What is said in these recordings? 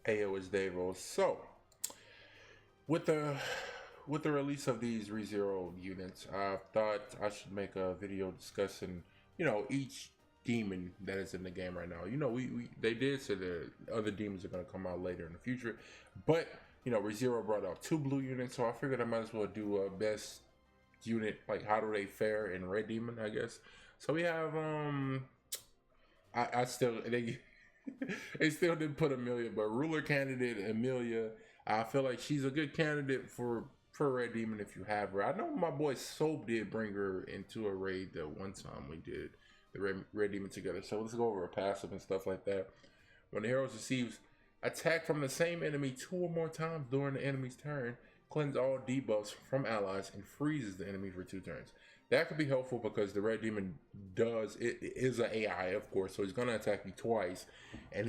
Ayo is Davo. So, with the with the release of these ReZero units, I thought I should make a video discussing, each demon that is in the game right now. We they did say that other demons are gonna come out later in the future, but ReZero brought out 2 blue units, so I figured I might as well do a best unit, like how do they fare in Red Demon, I guess. So we have I still they still didn't put Amelia, but ruler candidate Amelia. I feel like she's a good candidate for Red Demon if you have her. I know my boy Soap did bring her into a raid that one time we did the Red Demon together. So let's go over a passive and stuff like that. When the hero receives attack from the same enemy 2 or more times during the enemy's turn, cleanse all debuffs from allies and freezes the enemy for 2 turns. That could be helpful because the Red Demon is an AI, of course, so he's gonna attack you twice, and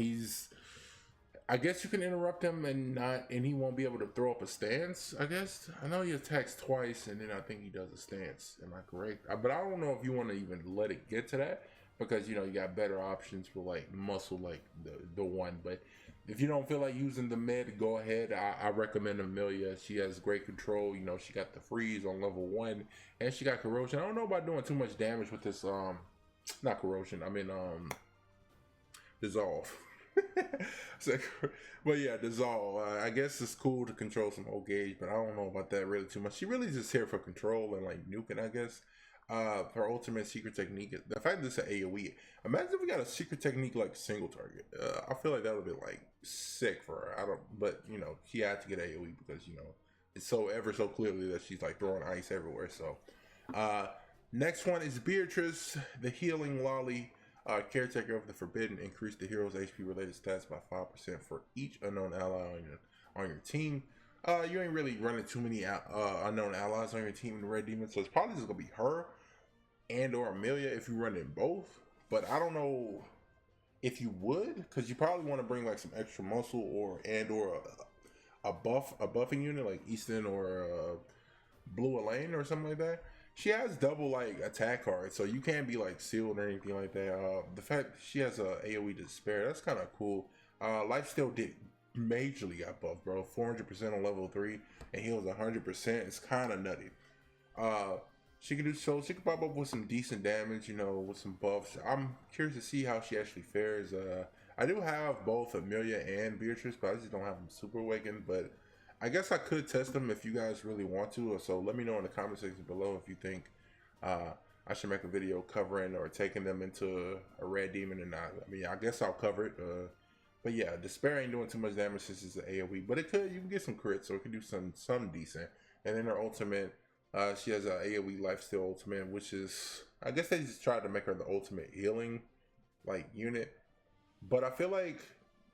I guess you can interrupt him and he won't be able to throw up a stance. I guess I know he attacks twice, and then I think he does a stance. Am I correct? But I don't know if you want to even let it get to that because you got better options for like muscle, like the one. But if you don't feel like using the med, go ahead. I recommend Amelia. She has great control. She got the freeze on level 1, and she got corrosion. I don't know about doing too much damage with this. Not corrosion. I mean dissolve. So, but yeah, dissolve. I guess it's cool to control some old gauge, but I don't know about that really too much. She really just here for control and like nuking, I guess. Her ultimate secret technique, the fact that it's an AoE. Imagine if we got a secret technique like single target. I feel like that would be like sick for her. But she had to get AoE because it's so ever so clearly that she's like throwing ice everywhere. So, next one is Beatrice, the healing lolly. Caretaker of the Forbidden. Increase the hero's HP related stats by 5% for each unknown ally on your team. You ain't really running too many unknown allies on your team in the Red Demon, so it's probably just gonna be her and or Amelia if you run in both. But I don't know if you would, because you probably want to bring like some extra muscle or a buffing unit like Easton or Blue Elaine or something like that. She has double like attack cards, so you can't be like sealed or anything like that. The fact she has a AoE despair, that's kind of cool. Lifesteal did majorly got buffed, bro. 400% on level 3 and heals 100%. It's kind of nutty. She can do so. She can pop up with some decent damage, with some buffs. I'm curious to see how she actually fares. I do have both Amelia and Beatrice, but I just don't have them super awakened. But I guess I could test them if you guys really want to. So let me know in the comment section below if you think I should make a video covering or taking them into a Red Demon or not. I mean, I guess I'll cover it. But yeah, Despair ain't doing too much damage since it's an AoE. But you can get some crits, so it can do some decent. And then her ultimate, she has an AoE lifesteal ultimate, which is, I guess they just tried to make her the ultimate healing like unit. But I feel like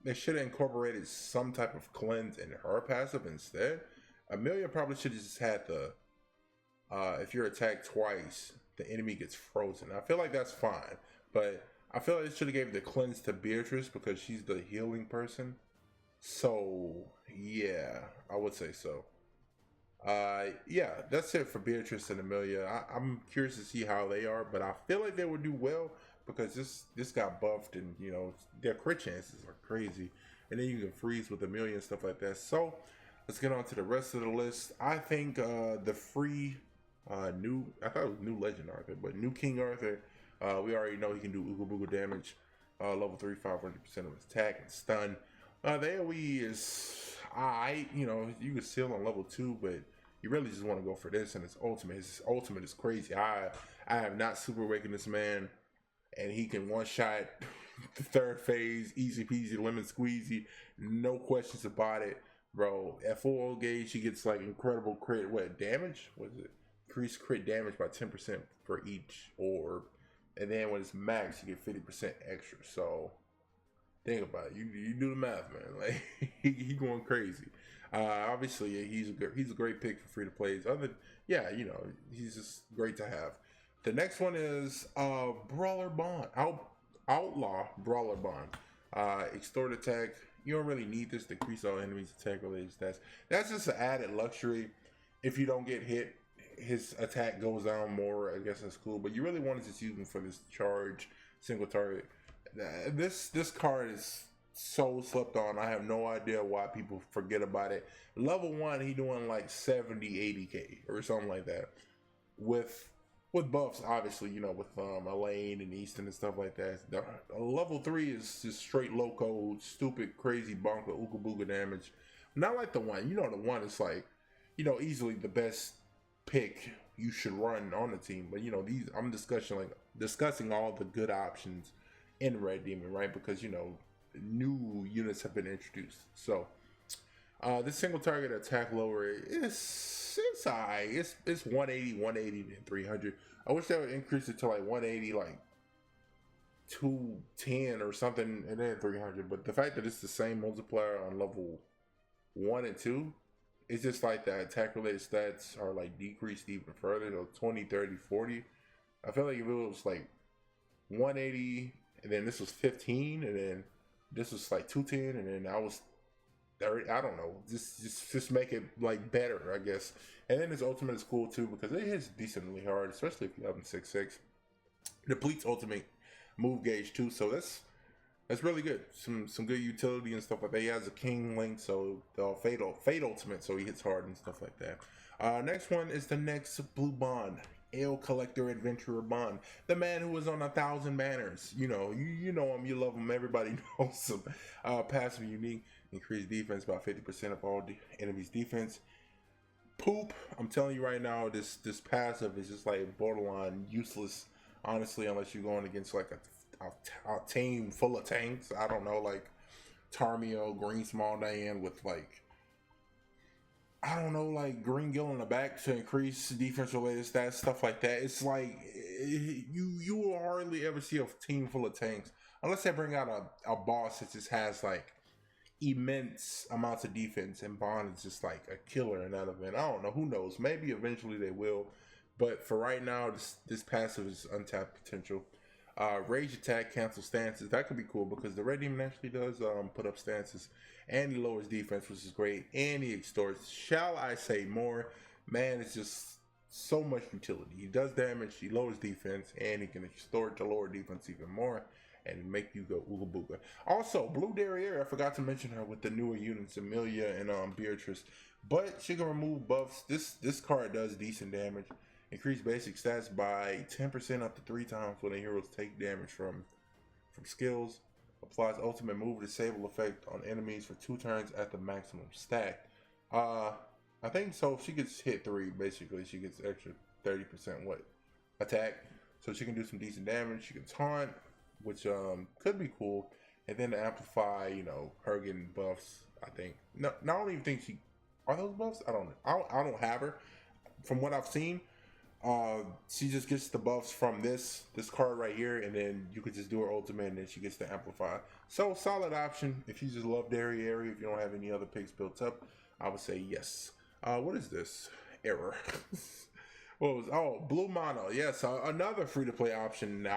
they should have incorporated some type of cleanse in her passive instead. Amelia probably should have just had the, if you're attacked twice, the enemy gets frozen. I feel like that's fine, but I feel like it should have gave the cleanse to Beatrice because she's the healing person. So yeah, I would say so. Yeah, that's it for Beatrice and Amelia. I'm curious to see how they are, but I feel like they would do well because this got buffed, and their crit chances are crazy, and then you can freeze with Amelia and stuff like that. So let's get on to the rest of the list. I think the free new, I thought it was new Legend Arthur, but new King Arthur, we already know he can do Ooga Booga damage. Level 3, 500% of his attack and stun. The AoE is you can seal on level 2, but you really just want to go for this and his ultimate. His ultimate is crazy. I have not super awakened this man, and he can one shot the 3rd phase, easy peasy, lemon squeezy, no questions about it, bro. At full old gauge, he gets like incredible crit. What damage? What is it? Increased crit damage by 10% for each orb, and then when it's max, you get 50% extra. So think about it. You do the math, man. Like he going crazy. Obviously, he's a great pick for free to plays. He's just great to have. The next one is Brawler Bond, Outlaw Brawler Bond. Extort attack. You don't really need this to increase all enemies' attack related stats. That's just an added luxury. If you don't get hit, his attack goes down more. I guess that's cool. But you really want to just use him for this charge single target. This card is so slept on. I have no idea why people forget about it. Level 1, he doing like 70, 80k or something like that. With buffs, obviously, you know, with Elaine and Easton and stuff like that. Level 3 is just straight low-code, stupid, crazy bonker, ooga booga damage. Not like the 1. You know, the 1 is like, you know, easily the best pick you should run on the team. But, you know, these, I'm discussing all the good options in Red Demon, right? Because, you know, new units have been introduced. So this single target attack lower is high. It's 180, 180, and 300. I wish that would increase it to like 180, like 210 or something, and then 300. But the fact that it's the same multiplier on level 1 and 2, it's just like the attack related stats are like decreased even further. So 20, 30, 40. I feel like if it was like 180, and then this was 15, and then this was like 210, and then I was 30. I don't know. Just make it like better, I guess. And then his ultimate is cool too because it hits decently hard, especially if you have him 6'6". Depletes ultimate move gauge too, so that's really good. Some good utility and stuff like that. He has a king link, so the fate ultimate, so he hits hard and stuff like that. Next one is the next blue Bond. Ale Collector Adventurer Bond, the man who was on 1,000 banners. You know, you know him, you love him, everybody knows him. Passive unique, increased defense by 50% of all enemies' defense. Poop. I'm telling you right now, this passive is just like borderline useless, honestly, unless you're going against like a team full of tanks. I don't know, like Tarmio, Green Small Diane with like, I don't know, like Green Gill in the back to increase defense related stats, stuff like that. It's like you will hardly ever see a team full of tanks unless they bring out a boss that just has like immense amounts of defense, and Bond is just like a killer in that event. I don't know, who knows? Maybe eventually they will, but for right now, this passive is untapped potential. Rage attack, cancel stances. That could be cool because the Red Demon actually does put up stances, and he lowers defense, which is great, and he extorts. Shall I say more? Man, it's just so much utility. He does damage, he lowers defense, and he can extort to lower defense even more and make you go ooga booga. Also, Blue Derriere, I forgot to mention her with the newer units, Amelia and Beatrice, but she can remove buffs. This card does decent damage. Increase basic stats by 10% up to 3 times when the heroes take damage from skills. Applies ultimate move disable effect on enemies for 2 turns at the maximum stack. I think so. If she gets hit 3, basically she gets extra 30% attack, so she can do some decent damage. She can taunt, which could be cool, and then to amplify, you know, her getting buffs. I think no, I don't even think she are those buffs. I don't know. I don't have her. From what I've seen, she just gets the buffs from this card right here, and then you could just do her ultimate, and then she gets to amplify. So solid option if you just love Derriere. If you don't have any other picks built up, I would say yes. What is this? Error. What was Blue Mono? Yes, another free to play option.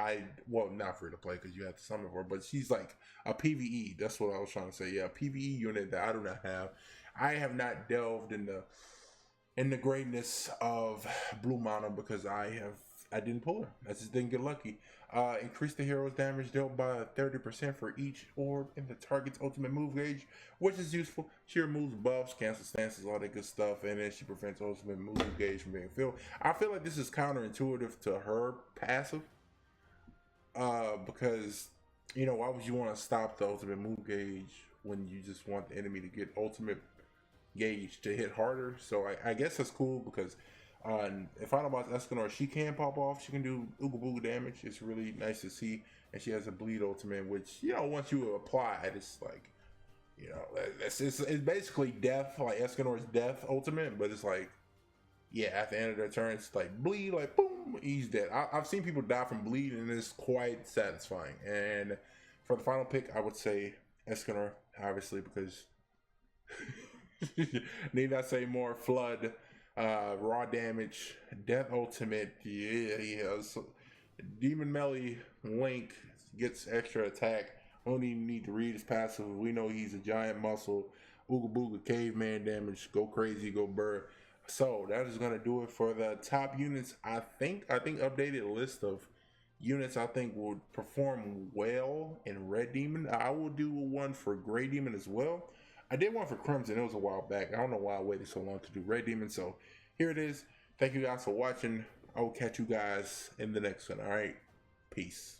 Well, not free to play because you have to summon for her, but she's like a PVE. That's what I was trying to say. Yeah, a PVE unit that I do not have. I have not delved in the greatness of Blue Mono because I didn't pull her. I just didn't get lucky. Increase the hero's damage dealt by 30% for each orb in the target's ultimate move gauge, which is useful. She removes buffs, cancels stances, all that good stuff, and then she prevents ultimate move gauge from being filled. I feel like this is counterintuitive to her passive, because, you know, why would you want to stop the ultimate move gauge when you just want the enemy to get ultimate gauge to hit harder? So I guess that's cool because if Final Boss Escanor, she can pop off. She can do ooga booga damage. It's really nice to see. And she has a bleed ultimate, which, you know, once you apply it, it's like, you know, it's basically death, like Escanor's death ultimate, but it's like, yeah, at the end of their turn, it's like bleed, like boom, he's dead. I've seen people die from bleed, and it's quite satisfying. And for the final pick, I would say Escanor, obviously, because need not say more. Flood, raw damage, death ultimate, yeah. So Demon Melee Link gets extra attack. We don't even need to read his passive. We know he's a giant muscle. Ooga booga caveman damage. Go crazy, go burr. So that is gonna do it for the top units. I think updated list of units I think would perform well in Red Demon. I will do one for Gray Demon as well. I did one for Crimson. It was a while back. I don't know why I waited so long to do Red Demon. So here it is. Thank you guys for watching. I will catch you guys in the next one. All right. Peace.